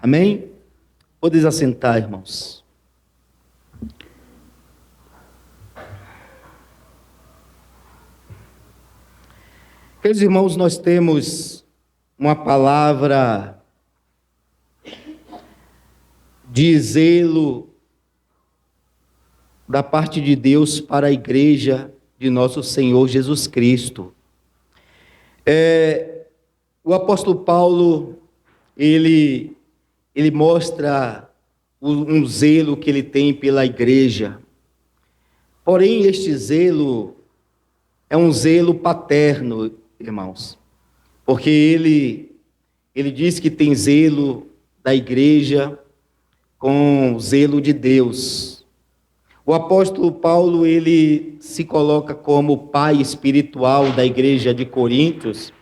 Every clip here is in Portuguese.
Amém? Podeis assentar, irmãos. Queridos irmãos, nós temos uma palavra de zelo da parte de Deus para a igreja de nosso Senhor Jesus Cristo. O apóstolo Paulo, ele mostra um zelo que ele tem pela igreja. Porém, este zelo é um zelo paterno, irmãos, porque ele diz que tem zelo da igreja com zelo de Deus. O apóstolo Paulo, ele se coloca como pai espiritual da igreja de Coríntios,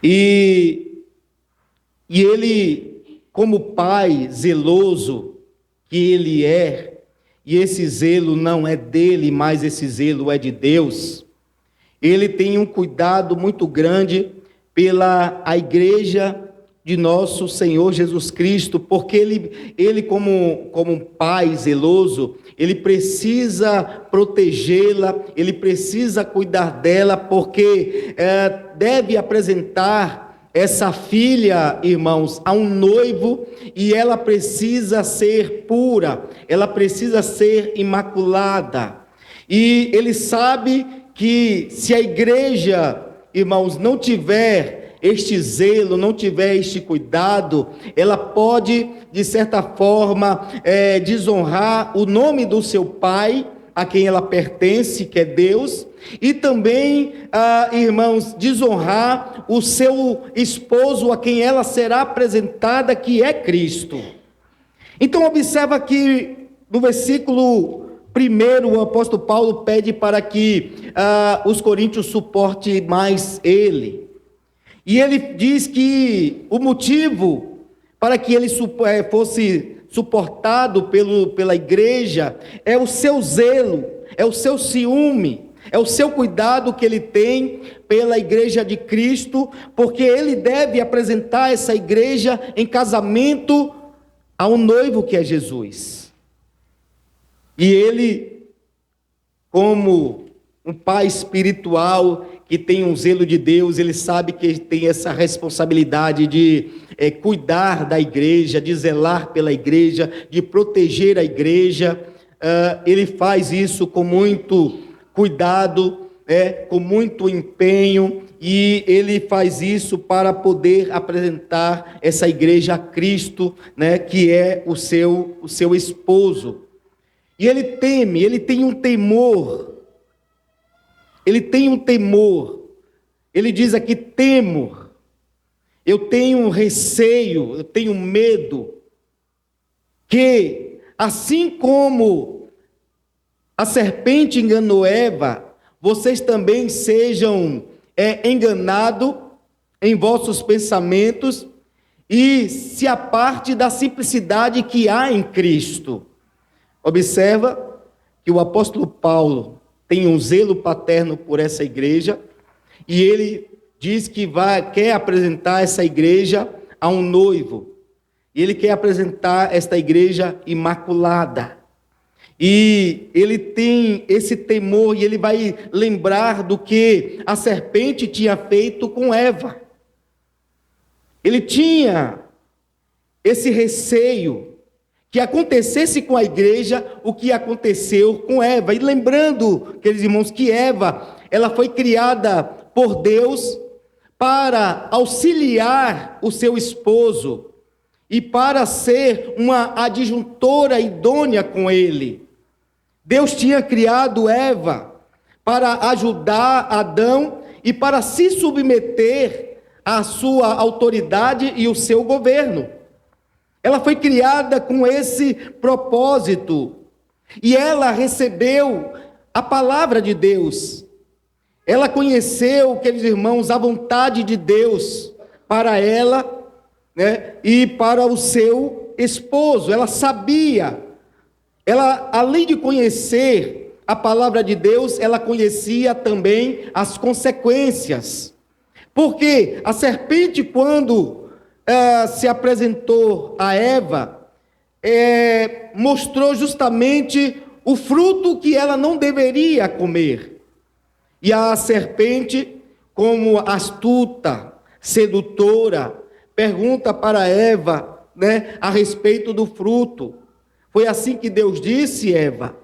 e ele, como pai zeloso que ele é, e esse zelo não é dele, mas esse zelo é de Deus, ele tem um cuidado muito grande pela a igreja de nosso Senhor Jesus Cristo, porque ele como um pai zeloso, ele precisa protegê-la, ele precisa cuidar dela, porque deve apresentar essa filha, irmãos, a um noivo, e ela precisa ser pura, ela precisa ser imaculada. E ele sabe que se a igreja, irmãos, não tiver este zelo, não tiver este cuidado, ela pode, de certa forma, desonrar o nome do seu pai, a quem ela pertence, que é Deus, e também, irmãos, desonrar o seu esposo, a quem ela será apresentada, que é Cristo. Então, observa que no versículo 1, o apóstolo Paulo pede para que os coríntios suportem mais ele. E ele diz que o motivo para que ele fosse suportado pela igreja é o seu zelo, é o seu ciúme, é o seu cuidado que ele tem pela igreja de Cristo, porque ele deve apresentar essa igreja em casamento a um noivo que é Jesus. E ele, como um pai espiritual que tem um zelo de Deus, ele sabe que tem essa responsabilidade de cuidar da igreja, de zelar pela igreja, de proteger a igreja. Ele faz isso com muito cuidado, com muito empenho, e ele faz isso para poder apresentar essa igreja a Cristo, que é o seu esposo. E ele teme, ele tem um temor. Ele tem um temor. Ele diz aqui: temo. Eu tenho um receio, eu tenho medo que, assim como a serpente enganou Eva, vocês também sejam enganados em vossos pensamentos e se aparte da simplicidade que há em Cristo. Observa que o apóstolo Paulo tem um zelo paterno por essa igreja, e ele diz que quer apresentar essa igreja a um noivo, e ele quer apresentar esta igreja imaculada, e ele tem esse temor, e ele vai lembrar do que a serpente tinha feito com Eva. Ele tinha esse receio que acontecesse com a igreja o que aconteceu com Eva. E lembrando, queridos irmãos, que Eva, ela foi criada por Deus para auxiliar o seu esposo e para ser uma adjuntora idônea com ele. Deus tinha criado Eva para ajudar Adão e para se submeter à sua autoridade e o seu governo. Ela foi criada com esse propósito, e ela recebeu a palavra de Deus. Ela conheceu, queridos irmãos, a vontade de Deus para ela, e para o seu esposo. Ela sabia, além de conhecer a palavra de Deus, ela conhecia também as consequências. Porque a serpente, quando se apresentou a Eva, mostrou justamente o fruto que ela não deveria comer. E a serpente, como astuta, sedutora, pergunta para Eva, a respeito do fruto. Foi assim que Deus disse, Eva,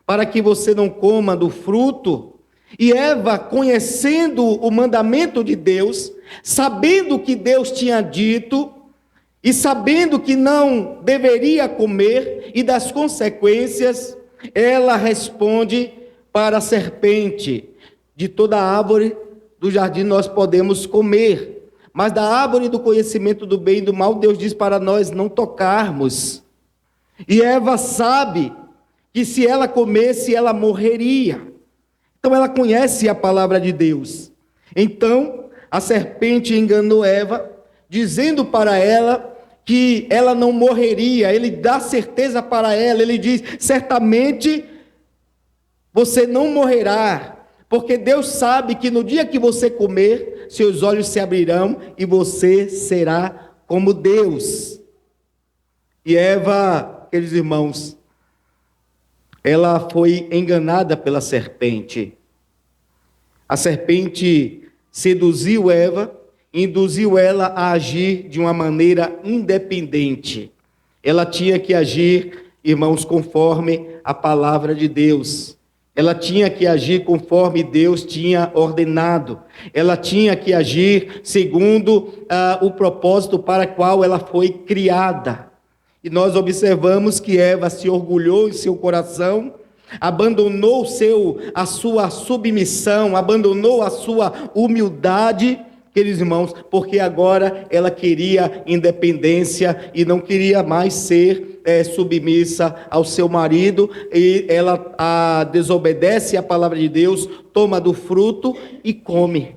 para que você não coma do fruto. E Eva, conhecendo o mandamento de Deus, sabendo que Deus tinha dito, e sabendo que não deveria comer e das consequências, ela responde para a serpente: de toda árvore do jardim nós podemos comer, mas da árvore do conhecimento do bem e do mal, Deus diz para nós não tocarmos. E Eva sabe que se ela comesse, ela morreria. Então ela conhece a palavra de Deus. Então a serpente enganou Eva, dizendo para ela que ela não morreria. Ele dá certeza para ela, ele diz: certamente você não morrerá, porque Deus sabe que no dia que você comer, seus olhos se abrirão e você será como Deus. E Eva, queridos irmãos, ela foi enganada pela serpente. A serpente seduziu Eva, induziu ela a agir de uma maneira independente. Ela tinha que agir, irmãos, conforme a palavra de Deus. Ela tinha que agir conforme Deus tinha ordenado. Ela tinha que agir segundo o propósito para o qual ela foi criada. E nós observamos que Eva se orgulhou em seu coração, abandonou a sua submissão, abandonou a sua humildade, queridos irmãos, porque agora ela queria independência e não queria mais ser submissa ao seu marido, e ela desobedece à palavra de Deus, toma do fruto e come.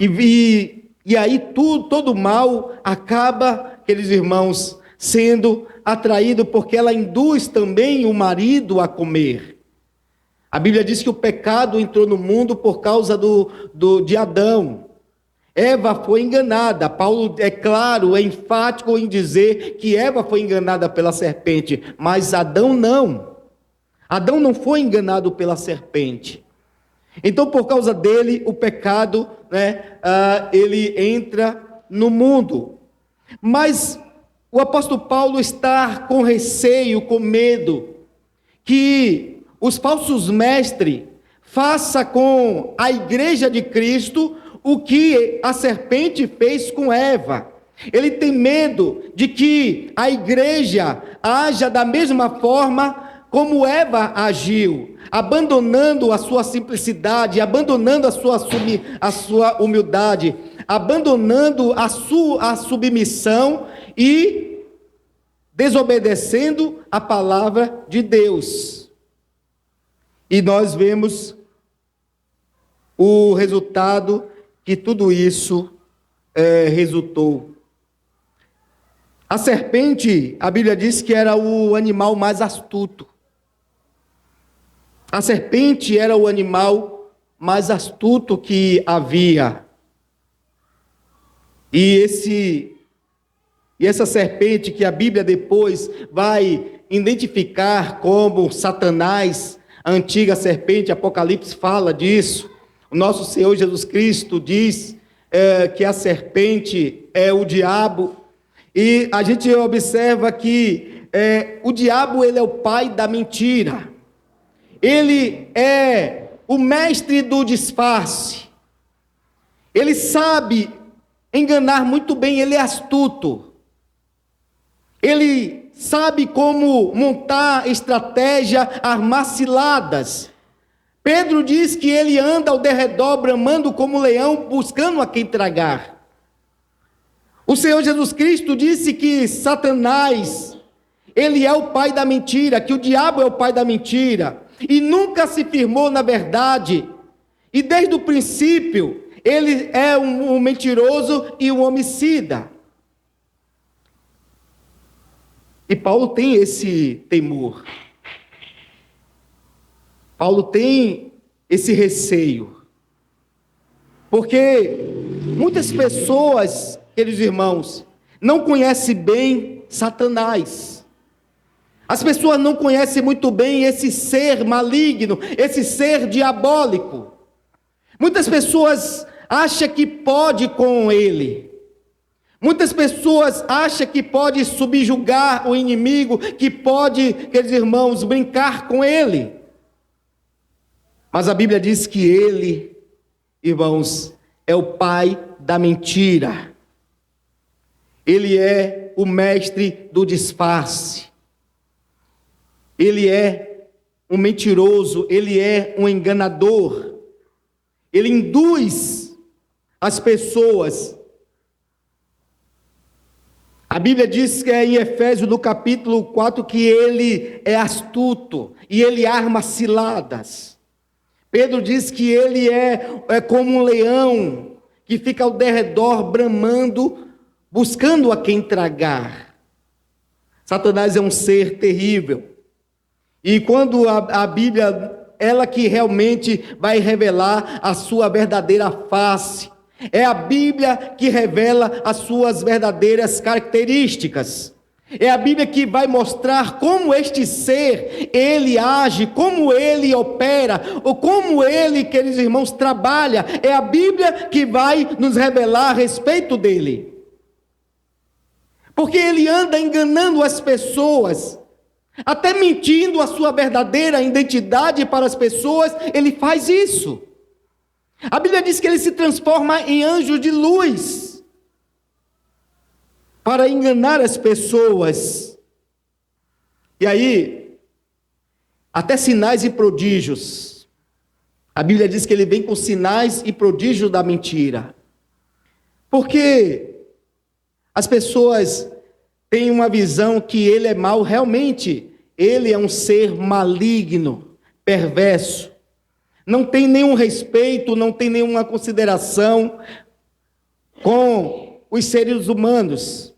E aí todo mal acaba, aqueles irmãos, sendo atraído, porque ela induz também o marido a comer. A Bíblia diz que o pecado entrou no mundo por causa de Adão. Eva foi enganada. Paulo é claro, é enfático em dizer que Eva foi enganada pela serpente, mas Adão não. Adão não foi enganado pela serpente. Então, por causa dele, o pecado, ele entra no mundo. Mas o apóstolo Paulo está com receio, com medo, que os falsos mestres façam com a igreja de Cristo o que a serpente fez com Eva. Ele tem medo de que a igreja haja da mesma forma como Eva agiu, abandonando a sua simplicidade, abandonando a sua humildade, abandonando a sua submissão e desobedecendo a palavra de Deus. E nós vemos o resultado que tudo isso resultou. A serpente, a Bíblia diz que era o animal mais astuto. A serpente era o animal mais astuto que havia. E essa serpente que a Bíblia depois vai identificar como Satanás, a antiga serpente, Apocalipse fala disso. O nosso Senhor Jesus Cristo diz que a serpente é o diabo. E a gente observa que o diabo, ele é o pai da mentira. Ele é o mestre do disfarce. Ele sabe enganar muito bem, ele é astuto. Ele sabe como montar estratégia, armar ciladas. Pedro diz que ele anda ao derredor, bramando como leão, buscando a quem tragar. O Senhor Jesus Cristo disse que Satanás, ele é o pai da mentira, que o diabo é o pai da mentira, e nunca se firmou na verdade, e desde o princípio, ele é um mentiroso e um homicida. E Paulo tem esse temor. Paulo tem esse receio. Porque muitas pessoas queridos irmãos, não conhece bem Satanás. As pessoas não conhecem muito bem esse ser maligno, esse ser diabólico. Muitas pessoas acham que pode com ele. Muitas pessoas acham que pode subjugar o inimigo, que pode, queridos irmãos, brincar com ele. Mas a Bíblia diz que ele, irmãos, é o pai da mentira. Ele é o mestre do disfarce. Ele é um mentiroso, ele é um enganador. Ele induz as pessoas. A Bíblia diz que em Efésios, no capítulo 4, que ele é astuto e ele arma ciladas. Pedro diz que ele é como um leão que fica ao derredor bramando, buscando a quem tragar. Satanás é um ser terrível. E quando a Bíblia, ela que realmente vai revelar a sua verdadeira face, é a Bíblia que revela as suas verdadeiras características. É a Bíblia que vai mostrar como este ser, ele age, como ele opera, ou como ele, queridos irmãos, trabalha. É a Bíblia que vai nos revelar a respeito dele. Porque ele anda enganando as pessoas, até mentindo a sua verdadeira identidade para as pessoas, ele faz isso. A Bíblia diz que ele se transforma em anjo de luz para enganar as pessoas. E aí, até sinais e prodígios. A Bíblia diz que ele vem com sinais e prodígios da mentira. Porque as pessoas têm uma visão que ele é mau, realmente, ele é um ser maligno, perverso. Não tem nenhum respeito, não tem nenhuma consideração com os seres humanos.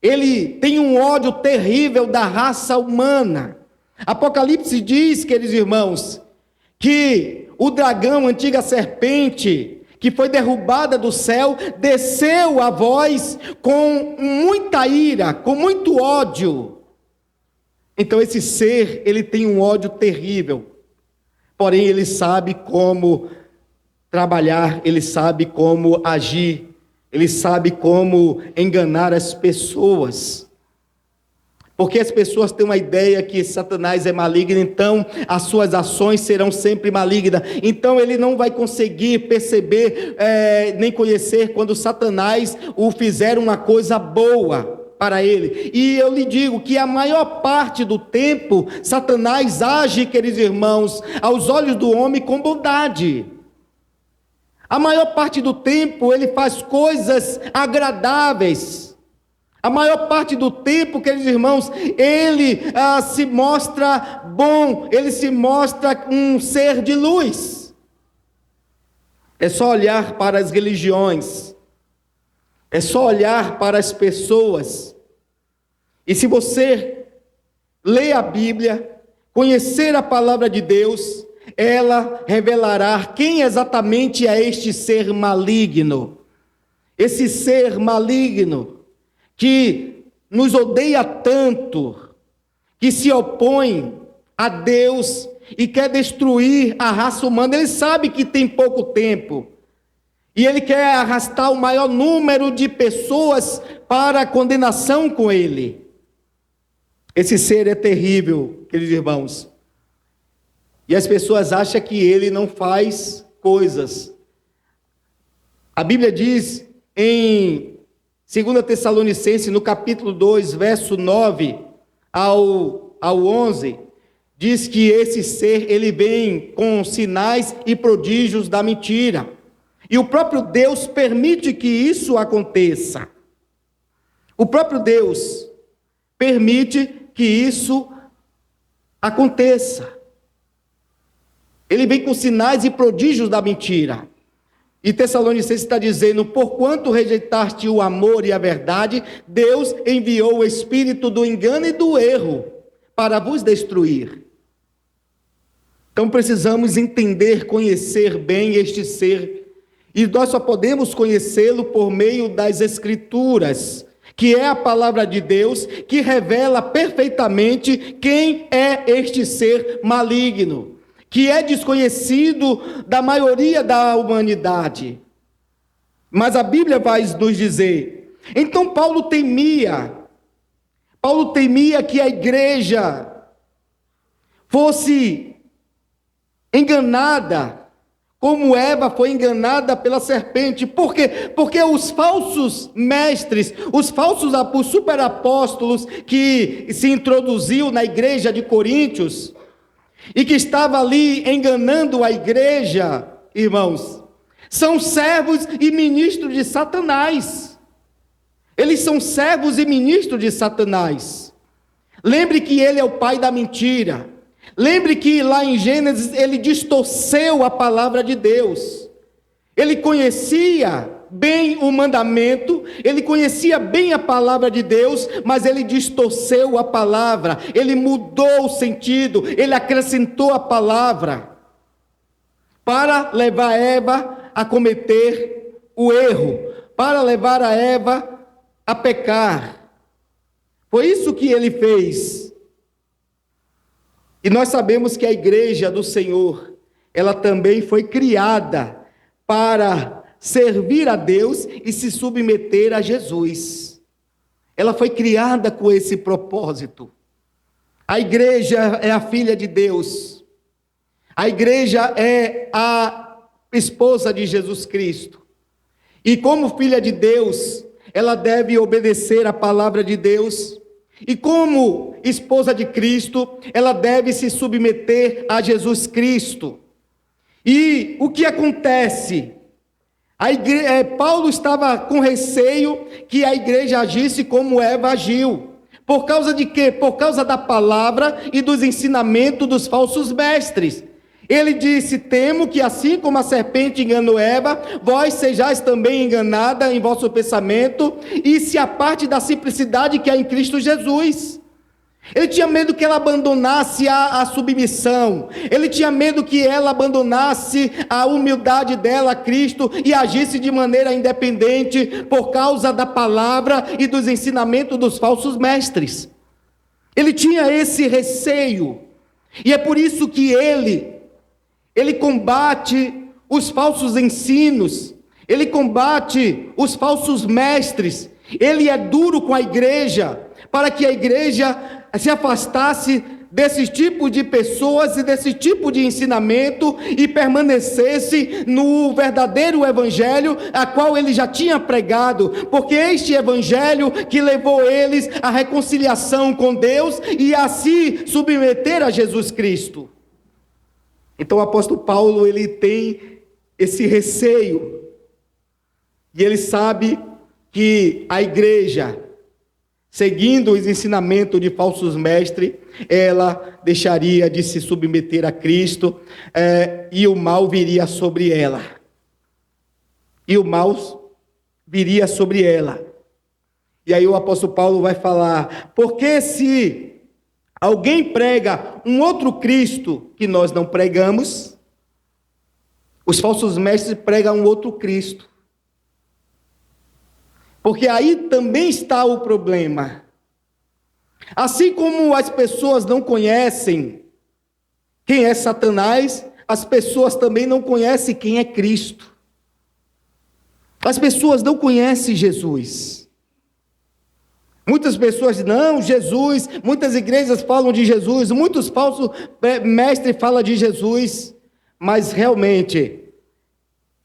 Ele tem um ódio terrível da raça humana. Apocalipse diz, queridos irmãos, que o dragão, a antiga serpente, que foi derrubada do céu, desceu a voz com muita ira, com muito ódio. Então esse ser, ele tem um ódio terrível. Porém, ele sabe como trabalhar, ele sabe como agir, ele sabe como enganar as pessoas. Porque as pessoas têm uma ideia que Satanás é maligno, então as suas ações serão sempre malignas. Então ele não vai conseguir perceber, nem conhecer quando Satanás o fizer uma coisa boa para ele. E eu lhe digo que a maior parte do tempo, Satanás age, queridos irmãos, aos olhos do homem com bondade. A maior parte do tempo ele faz coisas agradáveis. A maior parte do tempo, queridos irmãos, ele se mostra bom, ele se mostra um ser de luz. É só olhar para as religiões, é só olhar para as pessoas. E se você ler a Bíblia, conhecer a palavra de Deus, ela revelará quem exatamente é este ser maligno. Esse ser maligno que nos odeia tanto, que se opõe a Deus e quer destruir a raça humana. Ele sabe que tem pouco tempo. E ele quer arrastar o maior número de pessoas para a condenação com ele. Esse ser é terrível, queridos irmãos. E as pessoas acham que ele não faz coisas. A Bíblia diz em 2 Tessalonicenses, no capítulo 2, verso 9 ao 11, diz que esse ser, ele vem com sinais e prodígios da mentira. E o próprio Deus permite que isso aconteça. O próprio Deus permite que isso aconteça. Ele vem com sinais e prodígios da mentira. E Tessalonicenses está dizendo: porquanto rejeitaste o amor e a verdade, Deus enviou o espírito do engano e do erro para vos destruir. Então precisamos entender, conhecer bem este ser. E nós só podemos conhecê-lo por meio das Escrituras, que é a palavra de Deus, que revela perfeitamente quem é este ser maligno, que é desconhecido da maioria da humanidade. Mas a Bíblia vai nos dizer. Então Paulo temia que a igreja fosse enganada, como Eva foi enganada pela serpente. Por quê? Porque os falsos mestres, os superapóstolos que se introduziu na igreja de Coríntios e que estava ali enganando a igreja, irmãos, são servos e ministros de Satanás. Eles são servos e ministros de Satanás. Lembre que ele é o pai da mentira. Lembre que lá em Gênesis ele distorceu a palavra de Deus. Ele conhecia bem o mandamento, ele conhecia bem a palavra de Deus, mas ele distorceu a palavra, ele mudou o sentido, ele acrescentou a palavra para levar Eva a cometer o erro, para levar a Eva a pecar. Foi isso que ele fez. E nós sabemos que a igreja do Senhor, ela também foi criada para servir a Deus e se submeter a Jesus. Ela foi criada com esse propósito. A igreja é a filha de Deus. A igreja é a esposa de Jesus Cristo. E como filha de Deus, ela deve obedecer à palavra de Deus. E como esposa de Cristo, ela deve se submeter a Jesus Cristo. E o que acontece? Paulo estava com receio que a igreja agisse como Eva agiu. Por causa de quê? Por causa da palavra e dos ensinamentos dos falsos mestres. Ele disse: temo que assim como a serpente enganou Eva, vós sejais também enganada em vosso pensamento, e se aparte da simplicidade que há em Cristo Jesus. Ele tinha medo que ela abandonasse a submissão, ele tinha medo que ela abandonasse a humildade dela a Cristo e agisse de maneira independente por causa da palavra e dos ensinamentos dos falsos mestres. Ele tinha esse receio, e é por isso que ele combate os falsos ensinos, ele combate os falsos mestres, ele é duro com a igreja, para que a igreja se afastasse desse tipo de pessoas e desse tipo de ensinamento e permanecesse no verdadeiro evangelho a qual ele já tinha pregado, porque este evangelho que levou eles à reconciliação com Deus e a se submeter a Jesus Cristo. Então o apóstolo Paulo, ele tem esse receio, e ele sabe que a igreja, seguindo os ensinamentos de falsos mestres, ela deixaria de se submeter a Cristo, e o mal viria sobre ela. E o mal viria sobre ela. E aí o apóstolo Paulo vai falar: porque se alguém prega um outro Cristo que nós não pregamos, os falsos mestres pregam um outro Cristo. Porque aí também está o problema. Assim como as pessoas não conhecem quem é Satanás, as pessoas também não conhecem quem é Cristo. As pessoas não conhecem Jesus. Muitas pessoas não, Jesus, muitas igrejas falam de Jesus, muitos falsos mestres falam de Jesus, mas realmente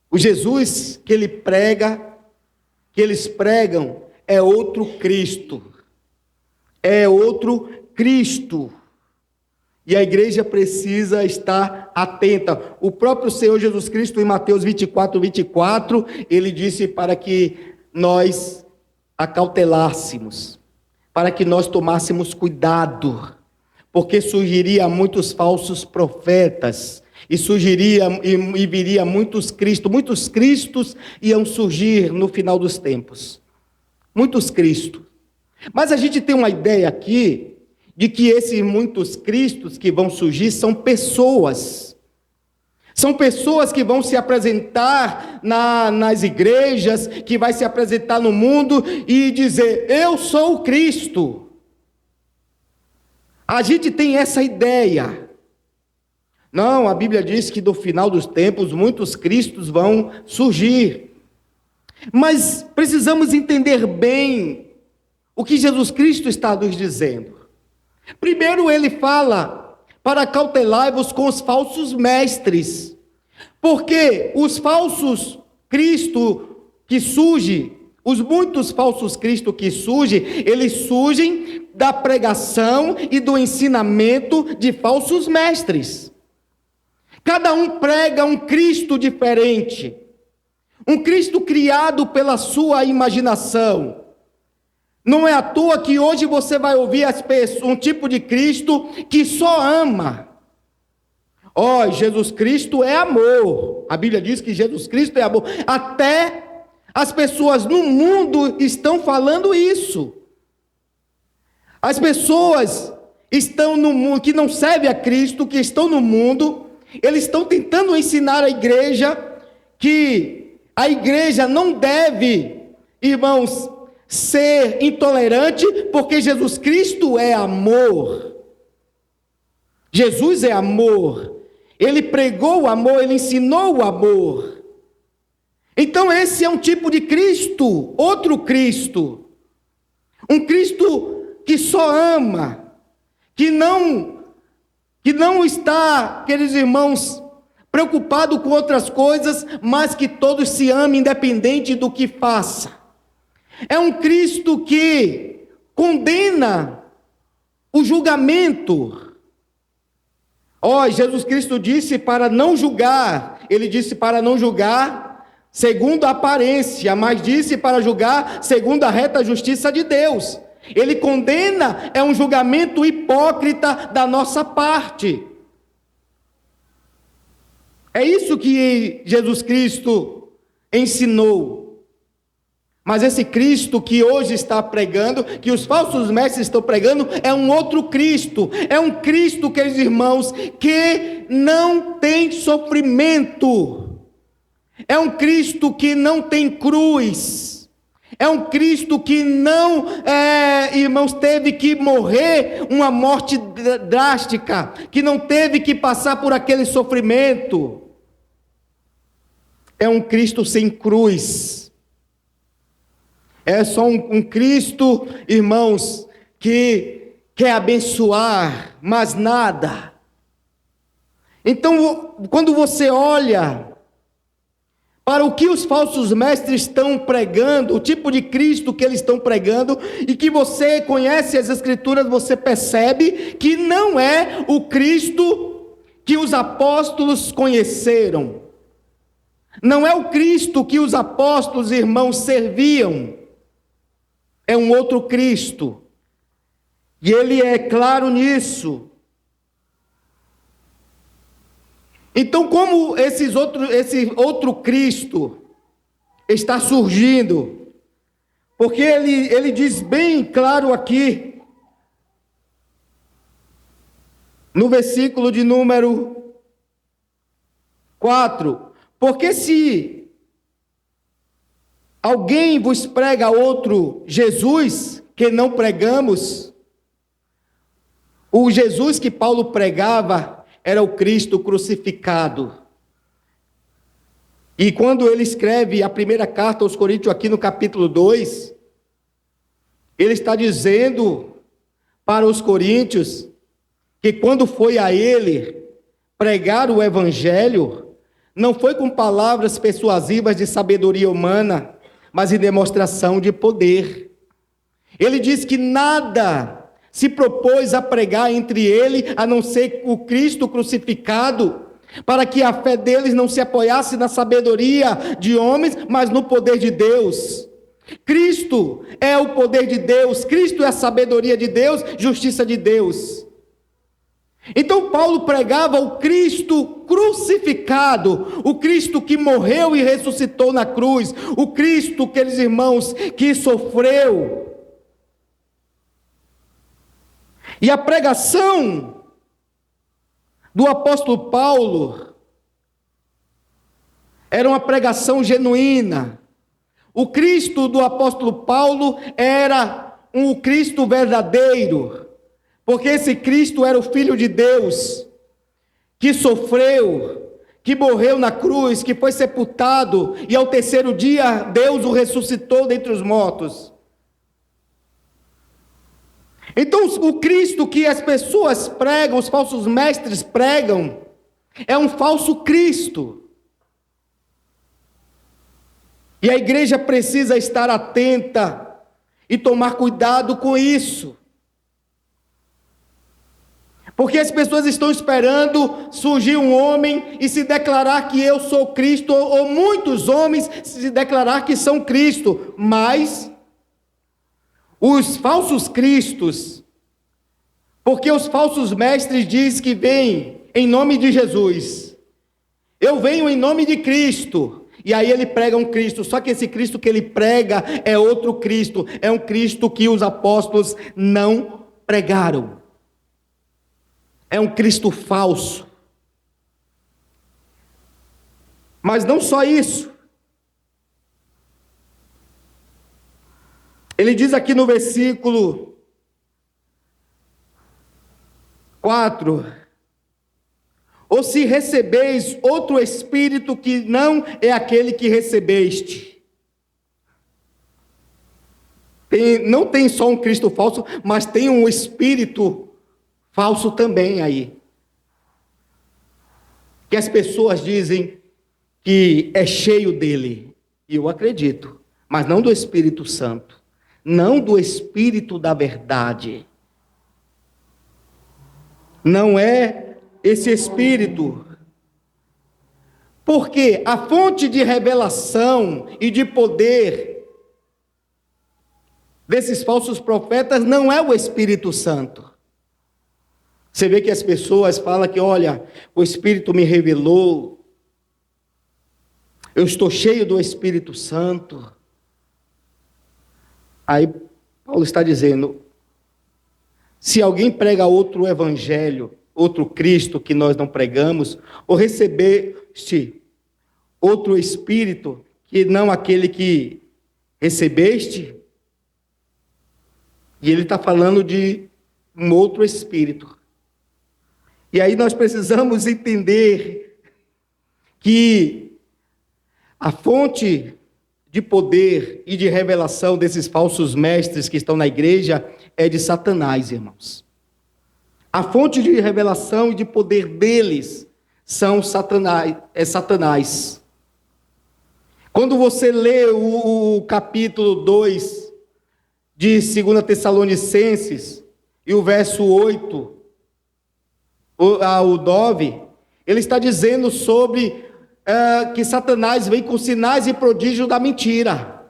o Jesus que ele prega, que eles pregam, é outro Cristo. É outro Cristo. E a igreja precisa estar atenta. O próprio Senhor Jesus Cristo, em Mateus 24, ele disse para que nós acautelássemos, para que nós tomássemos cuidado, porque surgiria muitos falsos profetas, e viria muitos cristos iam surgir no final dos tempos. Muitos cristos. Mas a gente tem uma ideia aqui de que esses muitos cristos que vão surgir são pessoas. São pessoas que vão se apresentar nas igrejas, que vai se apresentar no mundo e dizer: eu sou o Cristo. A gente tem essa ideia. Não, a Bíblia diz que no final dos tempos muitos cristos vão surgir. Mas precisamos entender bem o que Jesus Cristo está nos dizendo. Primeiro ele fala: para cautelai-vos com os falsos mestres. Porque os falsos Cristo que surgem, os muitos falsos Cristo que surgem, eles surgem da pregação e do ensinamento de falsos mestres. Cada um prega um Cristo diferente. Um Cristo criado pela sua imaginação. Não é à toa que hoje você vai ouvir um tipo de Cristo que só ama. Jesus Cristo é amor. A Bíblia diz que Jesus Cristo é amor. Até as pessoas no mundo estão falando isso. As pessoas estão no mundo, que não servem a Cristo, que estão no mundo, eles estão tentando ensinar a igreja que a igreja não deve, irmãos, ser intolerante, porque Jesus Cristo é amor. Jesus é amor. Ele pregou o amor, ele ensinou o amor. Então esse é um tipo de Cristo, outro Cristo. Um Cristo que só ama, que não está, queridos irmãos, preocupado com outras coisas, mas que todos se amem independente do que faça. É um Cristo que condena o julgamento. Jesus Cristo disse para não julgar. Ele disse para não julgar segundo a aparência, mas disse para julgar segundo a reta justiça de Deus. Ele condena, é um julgamento hipócrita da nossa parte. É isso que Jesus Cristo ensinou. Mas esse Cristo que hoje está pregando, que os falsos mestres estão pregando, é um outro Cristo. É um Cristo, queridos irmãos, que não tem sofrimento. É um Cristo que não tem cruz. É um Cristo que não, irmãos, teve que morrer uma morte drástica, que não teve que passar por aquele sofrimento. É um Cristo sem cruz. É só um Cristo, irmãos, que quer abençoar, mas nada. Então, quando você olha para o que os falsos mestres estão pregando, o tipo de Cristo que eles estão pregando, e que você conhece as Escrituras, você percebe que não é o Cristo que os apóstolos conheceram. Não é o Cristo que os apóstolos, irmãos, serviam. É um outro Cristo. E ele é claro nisso. Então, como esse outro Cristo está surgindo? Porque ele diz bem claro aqui, no versículo de número 4. Porque se alguém vos prega outro Jesus, que não pregamos, o Jesus que Paulo pregava era o Cristo crucificado. E quando ele escreve a primeira carta aos Coríntios, aqui no capítulo 2, ele está dizendo para os coríntios que quando foi a ele pregar o evangelho, não foi com palavras persuasivas de sabedoria humana, mas em demonstração de poder. Ele diz que nada se propôs a pregar entre ele, a não ser o Cristo crucificado, para que a fé deles não se apoiasse na sabedoria de homens, mas no poder de Deus. Cristo é o poder de Deus, Cristo é a sabedoria de Deus, justiça de Deus. Então Paulo pregava o Cristo crucificado, o Cristo que morreu e ressuscitou na cruz, o Cristo, queridos irmãos, que sofreu. E a pregação do apóstolo Paulo Era uma pregação genuína. O Cristo do apóstolo Paulo era um Cristo verdadeiro, porque esse Cristo era o Filho de Deus, que sofreu, que morreu na cruz, que foi sepultado, e ao terceiro dia Deus o ressuscitou dentre os mortos. Então o Cristo que as pessoas pregam, os falsos mestres pregam, é um falso Cristo. E a igreja precisa estar atenta e tomar cuidado com isso. Porque as pessoas estão esperando surgir um homem e se declarar que eu sou Cristo, ou muitos homens se declarar que são Cristo, mas os falsos cristos, porque os falsos mestres dizem que vêm em nome de Jesus, eu venho em nome de Cristo, e aí ele prega um Cristo, só que esse Cristo que ele prega é outro Cristo, é um Cristo que os apóstolos não pregaram. É um Cristo falso. Mas não só isso. Ele diz aqui no versículo 4: ou se recebeis outro espírito que não é aquele que recebeste. Não tem só um Cristo falso, mas tem um espírito falso também aí. Que as pessoas dizem que é cheio dele. E eu acredito. Mas não do Espírito Santo. Não do Espírito da verdade. Não é esse Espírito. Porque a fonte de revelação e de poder desses falsos profetas não é o Espírito Santo. Você vê que as pessoas falam que, olha, o Espírito me revelou, eu estou cheio do Espírito Santo. Aí Paulo está dizendo, se alguém prega outro evangelho, outro Cristo que nós não pregamos, ou recebeste outro Espírito que não aquele que recebeste, e ele está falando de um outro Espírito. E aí nós precisamos entender que a fonte de poder e de revelação desses falsos mestres que estão na igreja é de Satanás, irmãos. A fonte de revelação e de poder deles são Satanás. Quando você lê o capítulo 2 de 2 Tessalonicenses e o verso 8 ao 9, ele está dizendo sobre que Satanás vem com sinais e prodígios da mentira.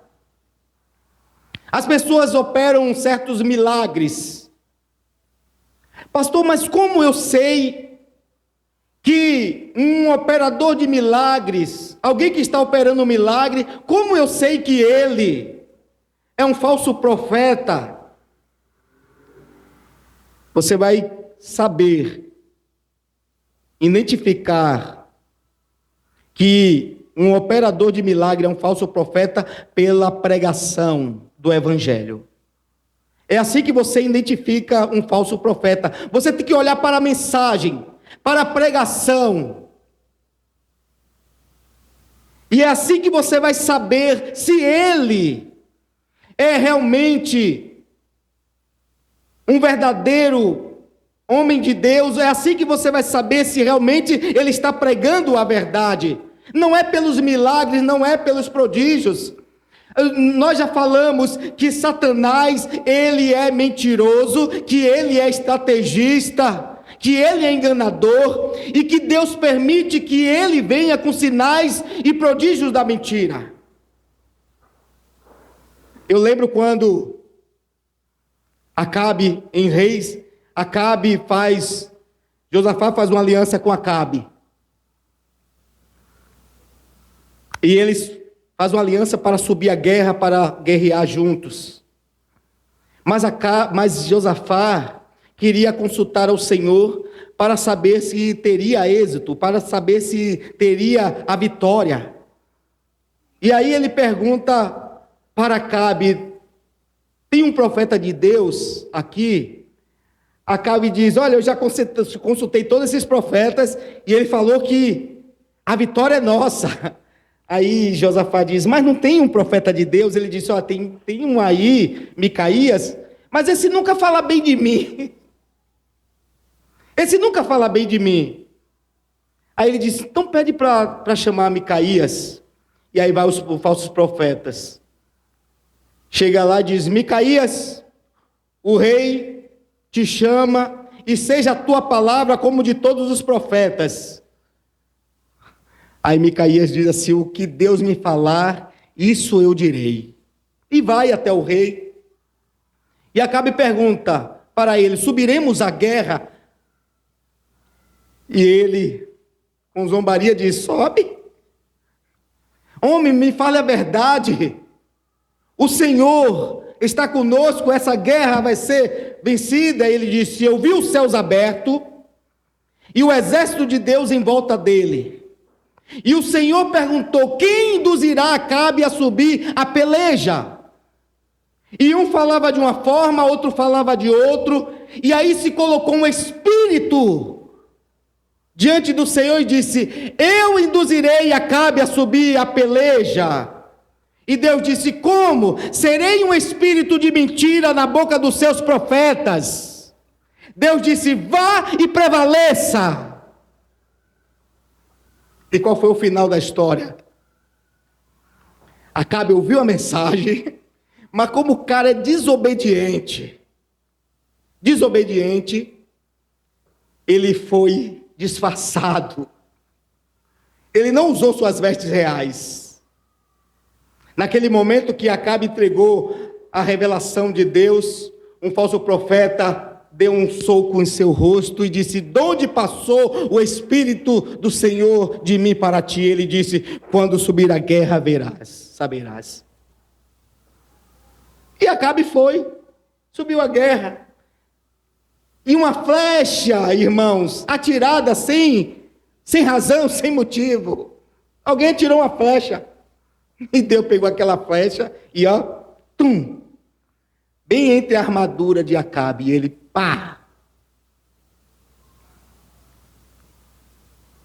As pessoas operam certos milagres. Pastor, mas como eu sei que um operador de milagres, alguém que está operando um milagre, como eu sei que ele é um falso profeta? Você vai saber identificar que um operador de milagre é um falso profeta pela pregação do evangelho. É assim que você identifica um falso profeta. Você tem que olhar para a mensagem, para a pregação. E é assim que você vai saber se ele é realmente um verdadeiro homem de Deus. É assim que você vai saber se realmente ele está pregando a verdade. Não é pelos milagres, não é pelos prodígios. Nós já falamos que Satanás, ele é mentiroso, que ele é estrategista, que ele é enganador, e que Deus permite que ele venha com sinais e prodígios da mentira. Eu lembro quando Acabe, em Reis, Josafá faz uma aliança com Acabe. E eles fazem uma aliança para subir a guerra, para guerrear juntos. Mas Josafá queria consultar ao Senhor para saber se teria êxito, para saber se teria a vitória. E aí ele pergunta para Acabe: tem um profeta de Deus aqui? Acabe diz: olha, eu já consultei todos esses profetas e ele falou que a vitória é nossa. Aí Josafá diz: mas não tem um profeta de Deus? Ele disse: ó, tem um aí, Micaías, mas esse nunca fala bem de mim. Esse nunca fala bem de mim. Aí ele disse: então pede para chamar Micaías. E aí vai os falsos profetas. Chega lá e diz: Micaías, o rei te chama, e seja a tua palavra como de todos os profetas. Aí Micaías diz assim: o que Deus me falar, isso eu direi. E vai até o rei. E Acabe pergunta para ele: subiremos à guerra? E ele, com zombaria, diz: sobe. Homem, me fale a verdade. O Senhor está conosco, essa guerra vai ser vencida. Ele disse: eu vi os céus abertos e o exército de Deus em volta dele. E o Senhor perguntou: quem induzirá Acabe a subir a peleja? E um falava de uma forma, outro falava de outro, e aí se colocou um espírito diante do Senhor e disse: eu induzirei Acabe a subir a peleja. E Deus disse: como? Serei um espírito de mentira na boca dos seus profetas. Deus disse: vá e prevaleça. E qual foi o final da história? Acabe ouviu a mensagem, mas como o cara é desobediente, ele foi disfarçado. Ele não usou suas vestes reais. Naquele momento que Acabe entregou a revelação de Deus, um falso profeta deu um soco em seu rosto e disse: de onde passou o Espírito do Senhor de mim para ti? Ele disse: quando subir a guerra verás, saberás. E Acabe subiu a guerra. E uma flecha, irmãos, atirada sem razão, sem motivo. Alguém atirou uma flecha. E Deus pegou aquela flecha e bem entre a armadura de Acabe. E ele, pá.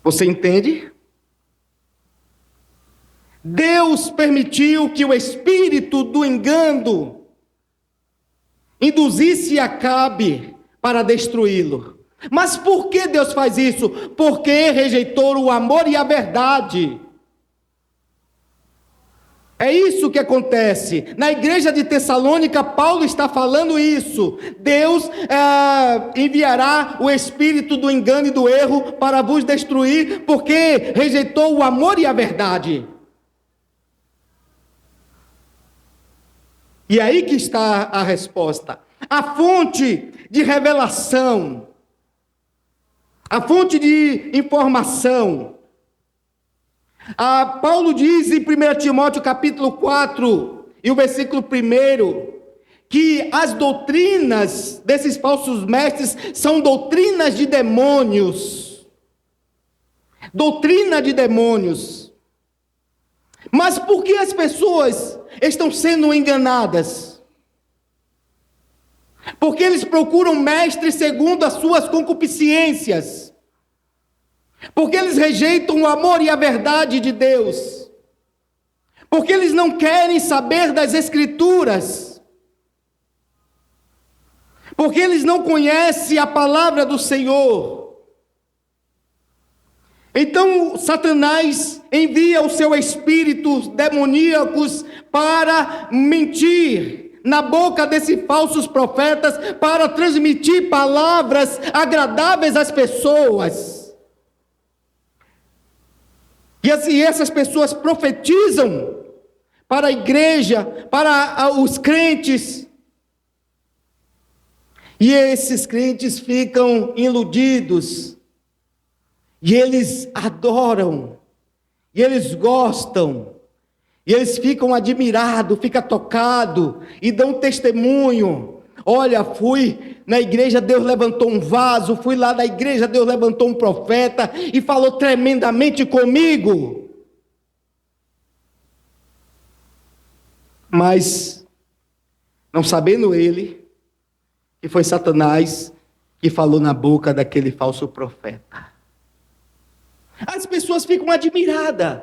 Você entende? Deus permitiu que o espírito do engano induzisse Acabe para destruí-lo. Mas por que Deus faz isso? Porque rejeitou o amor e a verdade. É isso que acontece. Na igreja de Tessalônica, Paulo está falando isso. Deus enviará o espírito do engano e do erro para vos destruir, porque rejeitou o amor e a verdade. E aí que está a resposta. A fonte de revelação, a fonte de informação. Paulo diz em 1 Timóteo capítulo 4, e o versículo 1, que as doutrinas desses falsos mestres são doutrinas de demônios. Doutrina de demônios. Mas por que as pessoas estão sendo enganadas? Porque eles procuram mestres segundo as suas concupiscências. Porque eles rejeitam o amor e a verdade de Deus. Porque eles não querem saber das Escrituras. Porque eles não conhecem a palavra do Senhor. Então Satanás envia o seu espírito demoníacos para mentir na boca desses falsos profetas, para transmitir palavras agradáveis às pessoas. E assim, essas pessoas profetizam para a igreja, para os crentes. E esses crentes ficam iludidos. E eles adoram. E eles gostam. E eles ficam admirados, ficam tocados e dão testemunho. Olha, fui na igreja, Deus levantou um vaso. Fui lá na igreja, Deus levantou um profeta e falou tremendamente comigo. Mas, não sabendo ele, que foi Satanás que falou na boca daquele falso profeta. As pessoas ficam admiradas.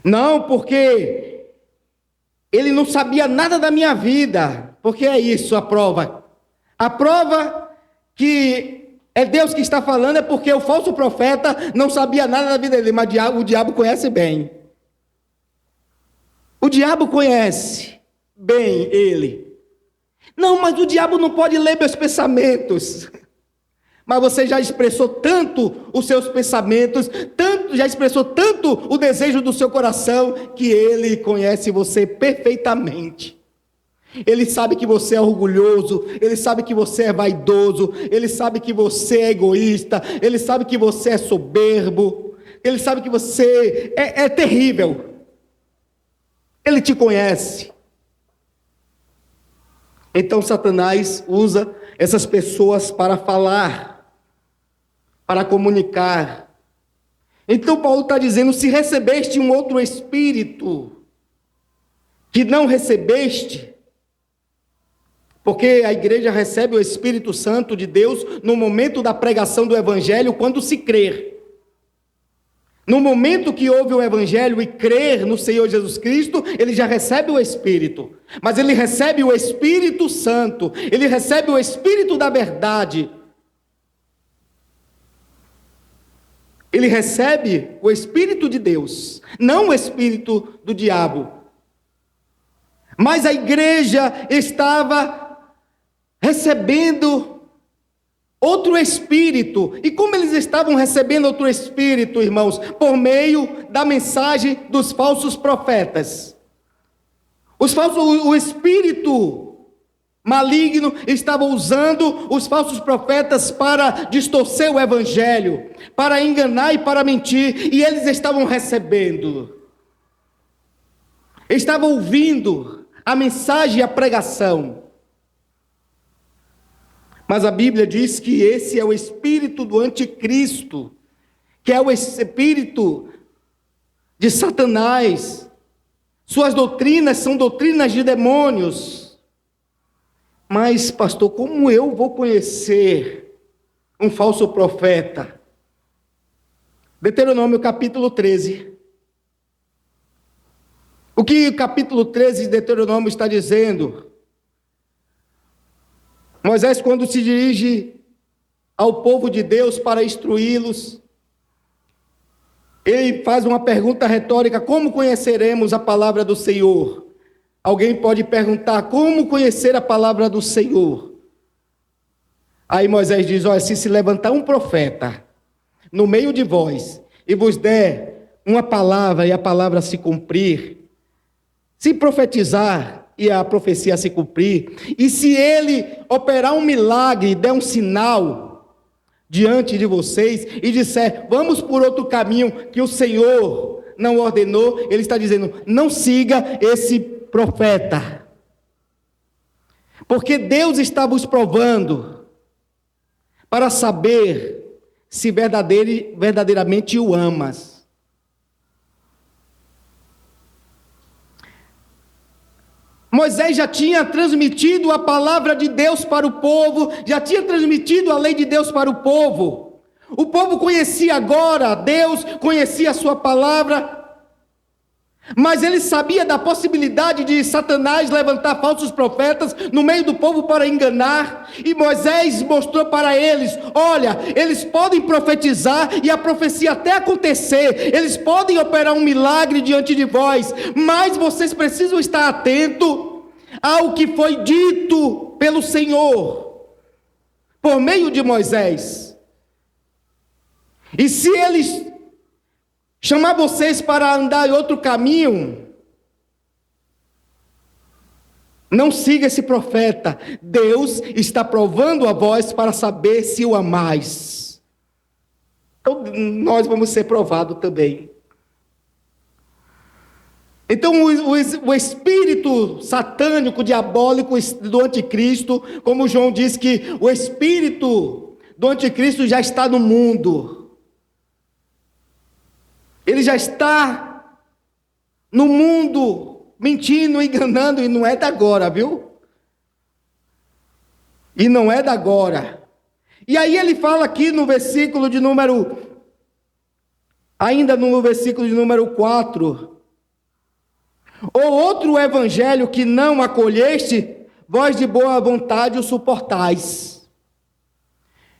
Não, porque ele não sabia nada da minha vida. Porque é isso a prova. A prova que é Deus que está falando é porque o falso profeta não sabia nada da vida dele. Mas o diabo conhece bem. O diabo conhece bem ele. Não, mas o diabo não pode ler meus pensamentos. Mas você já expressou tanto os seus pensamentos, já expressou tanto o desejo do seu coração, que ele conhece você perfeitamente. Ele sabe que você é orgulhoso, ele sabe que você é vaidoso, ele sabe que você é egoísta, ele sabe que você é soberbo, ele sabe que você é terrível. Ele te conhece. Então Satanás usa essas pessoas para falar, para comunicar. Então Paulo está dizendo, se recebeste um outro espírito que não recebeste, porque a igreja recebe o Espírito Santo de Deus no momento da pregação do Evangelho, quando se crer. No momento que ouve o Evangelho e crer no Senhor Jesus Cristo, ele já recebe o Espírito. Mas ele recebe o Espírito Santo, ele recebe o Espírito da verdade. Ele recebe o Espírito de Deus, não o Espírito do diabo. Mas a igreja estava recebendo outro espírito. E como eles estavam recebendo outro espírito, irmãos? Por meio da mensagem dos falsos profetas. O espírito maligno estava usando os falsos profetas para distorcer o evangelho, para enganar e para mentir, e eles estavam recebendo. Estavam ouvindo a mensagem e a pregação. Mas a Bíblia diz que esse é o espírito do anticristo, que é o espírito de Satanás. Suas doutrinas são doutrinas de demônios. Mas, pastor, como eu vou conhecer um falso profeta? Deuteronômio capítulo 13. O que o capítulo 13 de Deuteronômio está dizendo? Moisés, quando se dirige ao povo de Deus para instruí-los, ele faz uma pergunta retórica: como conheceremos a palavra do Senhor? Alguém pode perguntar: como conhecer a palavra do Senhor? Aí Moisés diz: olha, se levantar um profeta no meio de vós e vos der uma palavra e a palavra se cumprir, se profetizar e a profecia se cumprir, e se ele operar um milagre, der um sinal diante de vocês e disser: vamos por outro caminho que o Senhor não ordenou, ele está dizendo: não siga esse profeta, porque Deus está vos provando para saber se verdadeiramente o amas. Moisés já tinha transmitido a palavra de Deus para o povo, já tinha transmitido a lei de Deus para o povo. O povo conhecia agora Deus, conhecia a sua palavra, mas ele sabia da possibilidade de Satanás levantar falsos profetas no meio do povo para enganar, e Moisés mostrou para eles: olha, eles podem profetizar e a profecia até acontecer, eles podem operar um milagre diante de vós, mas vocês precisam estar atentos ao que foi dito pelo Senhor por meio de Moisés. E se eles chamar vocês para andar em outro caminho, não siga esse profeta. Deus está provando a vós para saber se o amais. Então nós vamos ser provados também. Então o espírito satânico, diabólico do anticristo, como João diz que o espírito do anticristo já está no mundo. Ele já está no mundo mentindo, enganando, e não é da agora, viu? E não é da agora. E aí ele fala aqui no versículo de número, ainda no versículo de número 4, ou outro evangelho que não acolheste, vós de boa vontade o suportais.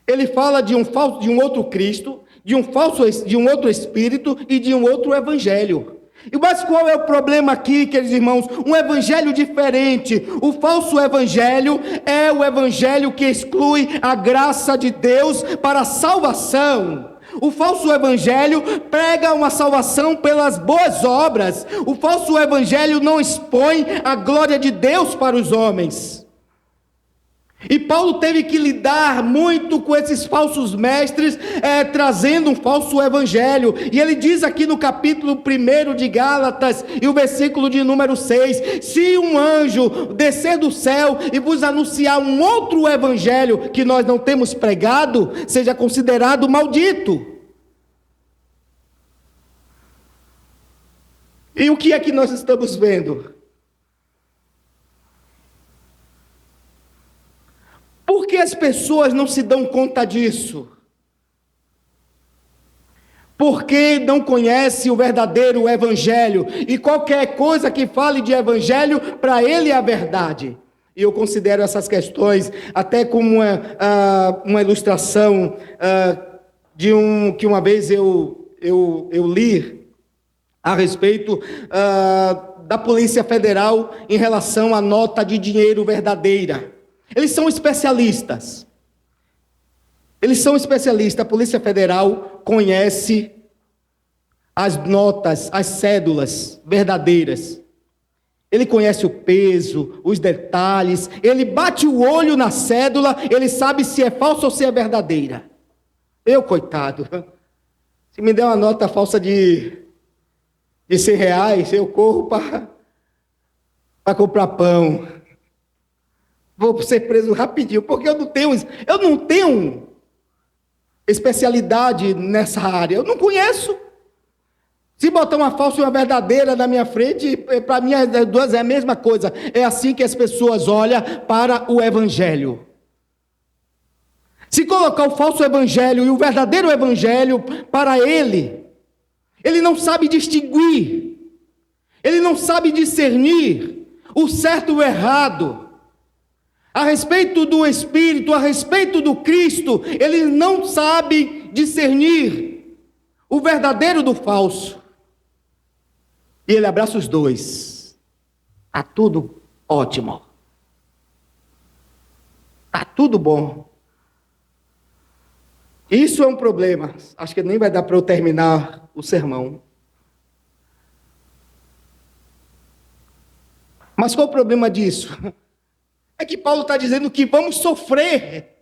Ele fala de um outro Cristo, de um outro Espírito e de um outro evangelho. Mas qual é o problema aqui, queridos irmãos? Um evangelho diferente. O falso evangelho é o evangelho que exclui a graça de Deus para a salvação. O falso evangelho prega uma salvação pelas boas obras. O falso evangelho não expõe a glória de Deus para os homens. E Paulo teve que lidar muito com esses falsos mestres, trazendo um falso evangelho. E ele diz aqui no capítulo 1 de Gálatas, e o versículo de número 6, se um anjo descer do céu e vos anunciar um outro evangelho que nós não temos pregado, seja considerado maldito. E o que é que nós estamos vendo? Por que as pessoas não se dão conta disso? Porque não conhecem o verdadeiro evangelho. E qualquer coisa que fale de evangelho, para ele é a verdade. E eu considero essas questões até como uma ilustração que uma vez eu li a respeito da Polícia Federal em relação à nota de dinheiro verdadeira. Eles são especialistas. A Polícia Federal conhece as notas, as cédulas verdadeiras. Ele conhece o peso, os detalhes. Ele bate o olho na cédula, ele sabe se é falsa ou se é verdadeira. Eu, coitado, se me der uma nota falsa de R$100, eu corro para comprar pão. Vou ser preso rapidinho, porque eu não tenho especialidade nessa área, eu não conheço. Se botar uma falsa e uma verdadeira na minha frente, para mim as duas é a mesma coisa. É assim que as pessoas olham para o evangelho. Se colocar o falso evangelho e o verdadeiro evangelho para ele não sabe distinguir, ele não sabe discernir o certo e o errado. A respeito do Espírito, a respeito do Cristo, ele não sabe discernir o verdadeiro do falso. E ele abraça os dois. Está tudo ótimo. Está tudo bom. Isso é um problema. Acho que nem vai dar para eu terminar o sermão. Mas qual o problema disso? É que Paulo está dizendo que vamos sofrer.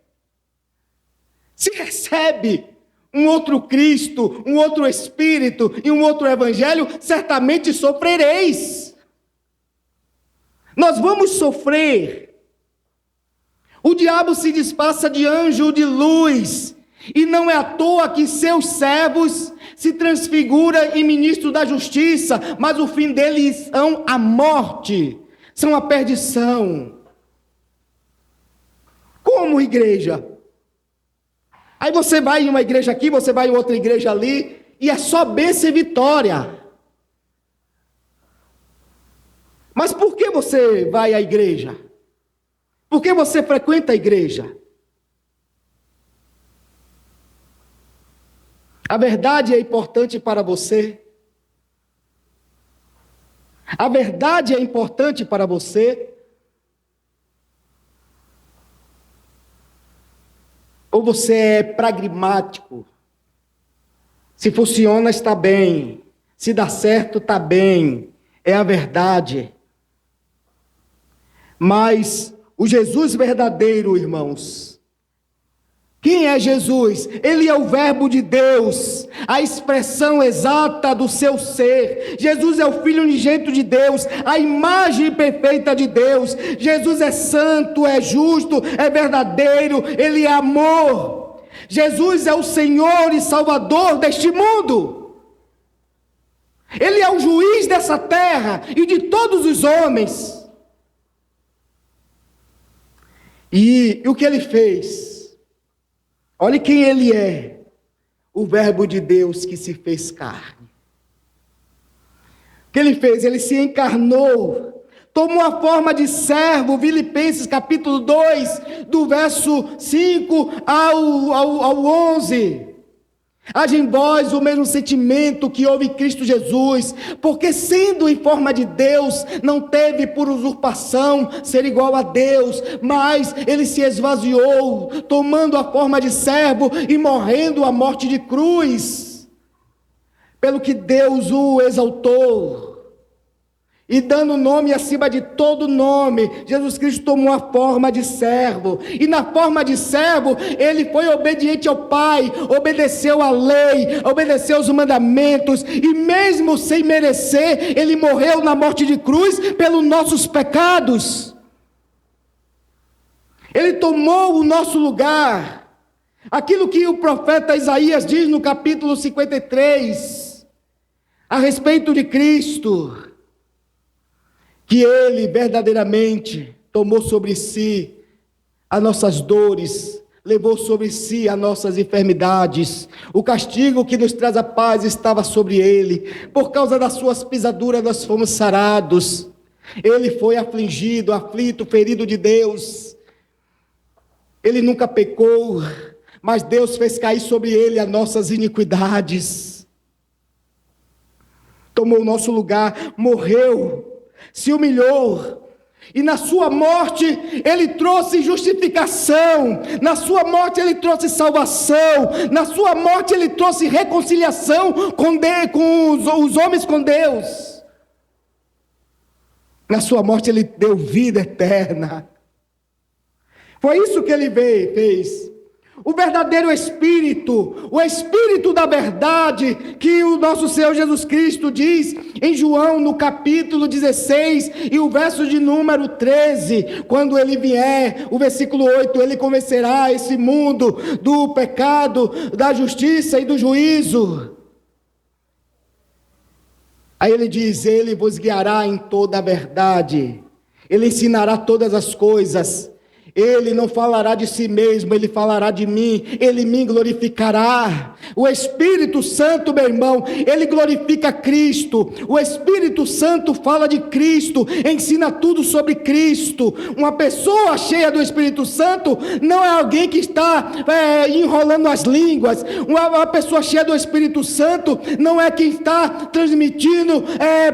Se recebe um outro Cristo, um outro Espírito e um outro Evangelho, certamente sofrereis. Nós vamos sofrer. O diabo se disfarça de anjo de luz, e não é à toa que seus servos se transfiguram em ministros da justiça, mas o fim deles são a morte, são a perdição. Como igreja? Aí você vai em uma igreja aqui, você vai em outra igreja ali, e é só bênção e vitória. Mas por que você vai à igreja? Por que você frequenta a igreja? A verdade é importante para você? A verdade é importante para você? Ou você é pragmático? Se funciona, está bem. Se dá certo, está bem. É a verdade. Mas o Jesus verdadeiro, irmãos, quem é Jesus? Ele é o verbo de Deus, a expressão exata do seu ser. Jesus é o Filho unigênito de Deus, a imagem perfeita de Deus. Jesus é santo, é justo, é verdadeiro, ele é amor. Jesus é o Senhor e Salvador deste mundo. Ele é o juiz dessa terra e de todos os homens. E o que ele fez? Olhe quem ele é. O Verbo de Deus que se fez carne. O que ele fez? Ele se encarnou, tomou a forma de servo. Filipenses capítulo 2, do verso 5 ao 11. Haja em vós o mesmo sentimento que houve em Cristo Jesus, porque sendo em forma de Deus, não teve por usurpação ser igual a Deus, mas ele se esvaziou, tomando a forma de servo e morrendo a morte de cruz, pelo que Deus o exaltou. E dando nome acima de todo nome, Jesus Cristo tomou a forma de servo. E na forma de servo, ele foi obediente ao Pai, obedeceu à lei, obedeceu aos mandamentos. E mesmo sem merecer, ele morreu na morte de cruz pelos nossos pecados. Ele tomou o nosso lugar. Aquilo que o profeta Isaías diz no capítulo 53, a respeito de Cristo, que ele verdadeiramente tomou sobre si as nossas dores, levou sobre si as nossas enfermidades. O castigo que nos traz a paz estava sobre ele. Por causa das suas pisaduras nós fomos sarados. Ele foi afligido, aflito, ferido de Deus. Ele nunca pecou, mas Deus fez cair sobre ele as nossas iniquidades. Tomou o nosso lugar, morreu, se humilhou, e na sua morte ele trouxe justificação, na sua morte ele trouxe salvação, na sua morte ele trouxe reconciliação com os homens com Deus. Na sua morte ele deu vida eterna. Foi isso que ele fez. O verdadeiro Espírito, o Espírito da verdade, que o nosso Senhor Jesus Cristo diz em João, no capítulo 16, e o verso de número 13, quando ele vier, o versículo 8, ele convencerá esse mundo do pecado, da justiça e do juízo. Aí ele diz, ele vos guiará em toda a verdade, ele ensinará todas as coisas. Ele não falará de si mesmo, ele falará de mim, ele me glorificará. O Espírito Santo, meu irmão, ele glorifica Cristo. O Espírito Santo fala de Cristo, ensina tudo sobre Cristo. Uma pessoa cheia do Espírito Santo não é alguém que está enrolando as línguas. Uma pessoa cheia do Espírito Santo não é quem está transmitindo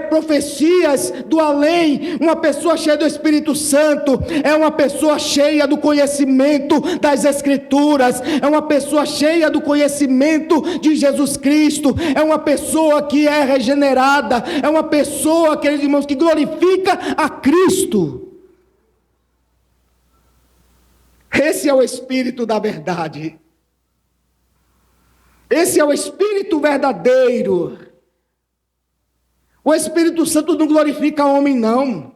profecias do além. Uma pessoa cheia do Espírito Santo é uma pessoa cheia do conhecimento das Escrituras, é uma pessoa cheia do conhecimento de Jesus Cristo, é uma pessoa que é regenerada, é uma pessoa, queridos irmãos, que glorifica a Cristo. Esse é o Espírito da verdade, esse é o Espírito verdadeiro. O Espírito Santo não glorifica homem, não.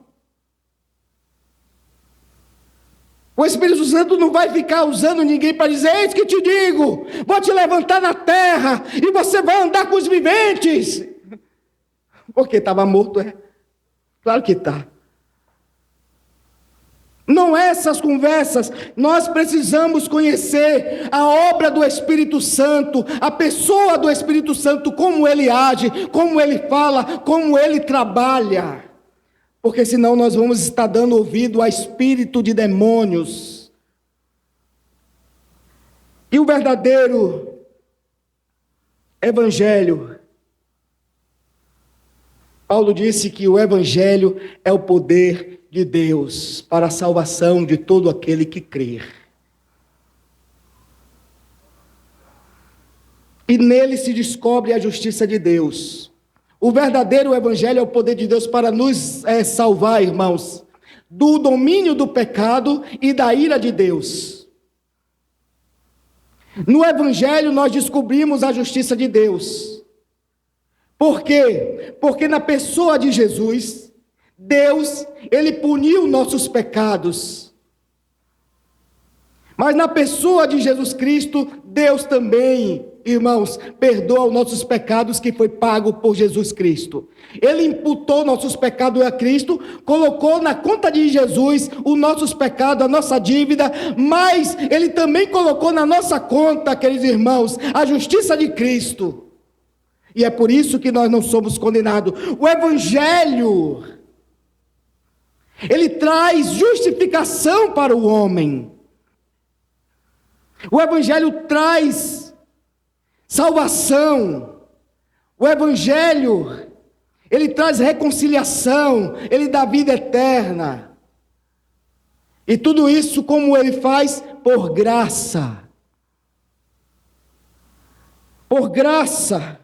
O Espírito Santo não vai ficar usando ninguém para dizer, eis que te digo, vou te levantar na terra e você vai andar com os viventes. Porque estava morto, é? Claro que está. Não é essas conversas, nós precisamos conhecer a obra do Espírito Santo, a pessoa do Espírito Santo, como ele age, como ele fala, como ele trabalha. Porque senão nós vamos estar dando ouvido a espírito de demônios. E o verdadeiro Evangelho, Paulo disse que o Evangelho é o poder de Deus para a salvação de todo aquele que crer. E nele se descobre a justiça de Deus. O verdadeiro Evangelho é o poder de Deus para nos salvar, irmãos, do domínio do pecado e da ira de Deus. No Evangelho nós descobrimos a justiça de Deus. Por quê? Porque na pessoa de Jesus, Deus, ele puniu nossos pecados. Mas na pessoa de Jesus Cristo, Deus também, irmãos, perdoa os nossos pecados que foi pago por Jesus Cristo. Ele imputou nossos pecados a Cristo, colocou na conta de Jesus os nossos pecados, a nossa dívida, mas Ele também colocou na nossa conta, queridos irmãos, a justiça de Cristo. E é por isso que nós não somos condenados. O Evangelho, ele traz justificação para o homem. O Evangelho traz salvação. O Evangelho, ele traz reconciliação. Ele dá vida eterna. E tudo isso como ele faz? Por graça. Por graça.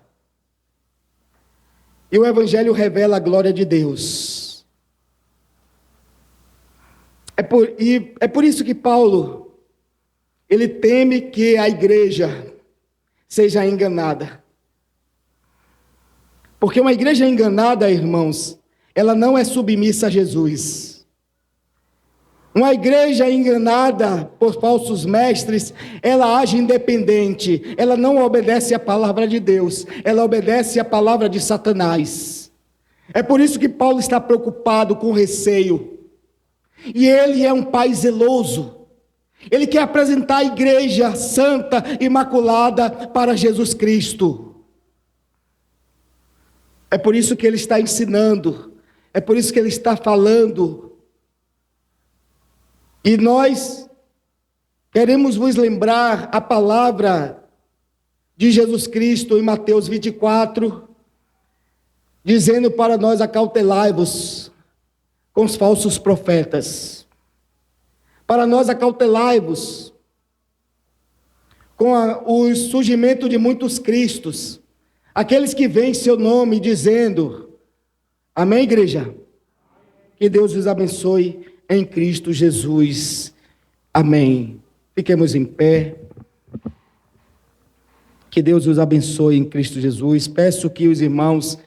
E o Evangelho revela a glória de Deus. É por isso que Paulo, ele teme que a igreja seja enganada. Porque uma igreja enganada, irmãos, ela não é submissa a Jesus. Uma igreja enganada por falsos mestres, ela age independente, ela não obedece à palavra de Deus, ela obedece à palavra de Satanás. É por isso que Paulo está preocupado com receio. E ele é um pai zeloso. Ele quer apresentar a igreja santa, imaculada para Jesus Cristo. É por isso que ele está ensinando, é por isso que ele está falando. E nós queremos vos lembrar a palavra de Jesus Cristo em Mateus 24, dizendo para nós: acautelai-vos com os falsos profetas. Para nós acautelai-vos com o surgimento de muitos cristos, aqueles que vêm em seu nome dizendo, amém, igreja? Que Deus os abençoe em Cristo Jesus. Amém. Fiquemos em pé. Que Deus os abençoe em Cristo Jesus. Peço que os irmãos